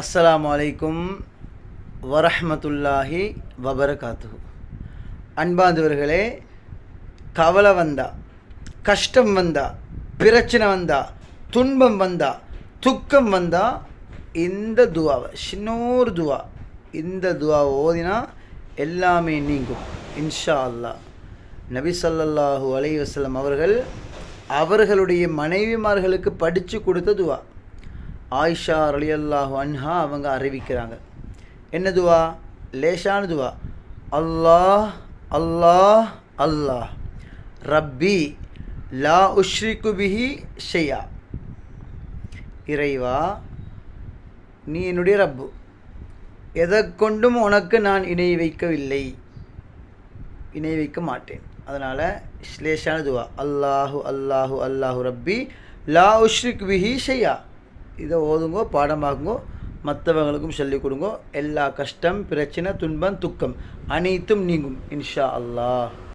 அஸ்ஸலாமு அலைக்கும் வரஹ்மத்துல்லாஹி வபரகாத்துஹு. அன்பாந்தவர்களே, கவலை வந்தா, கஷ்டம் வந்தா, பிரச்சனை வந்தா, துன்பம் வந்தா, துக்கம் வந்தா, இந்த துவாவை சின்னோரு துவா, இந்த துவாவை ஓதினா எல்லாமே நீங்கும் இன்ஷா அல்லாஹ். நபி ஸல்லல்லாஹு அலைஹி வஸல்லம் அவர்களுடைய மனைவிமார்களுக்கு படித்து கொடுத்த துவா. ஆயிஷா ரலியல்லாஹு அன்ஹா அவங்க அறிவிக்கிறாங்க. என்ன துவா? லேசான துவா. அல்லாஹ் அல்லாஹ் அல்லாஹ் ரப்பி லா உஷ்ரிகு பிஹி ஷையா. இறைவா, நீ என்னுடைய ரப்பு, எதை கொண்டும் உனக்கு நான் இணை வைக்கவில்லை, இணை வைக்க மாட்டேன். அதனால் லேசான துவா. அல்லாஹு அல்லாஹு அல்லாஹு ரப்பி லா உஷ்ரிகு பிஹி ஷையா. இதை ஓதுங்கோ, பாடமாகுங்கோ, மற்றவங்களுக்கும் சொல்லிக் கொடுங்கோ. எல்லா கஷ்டம், பிரச்சனை, துன்பம், துக்கம் அனைத்தும் நீங்கும் இன்ஷா அல்லாஹ்.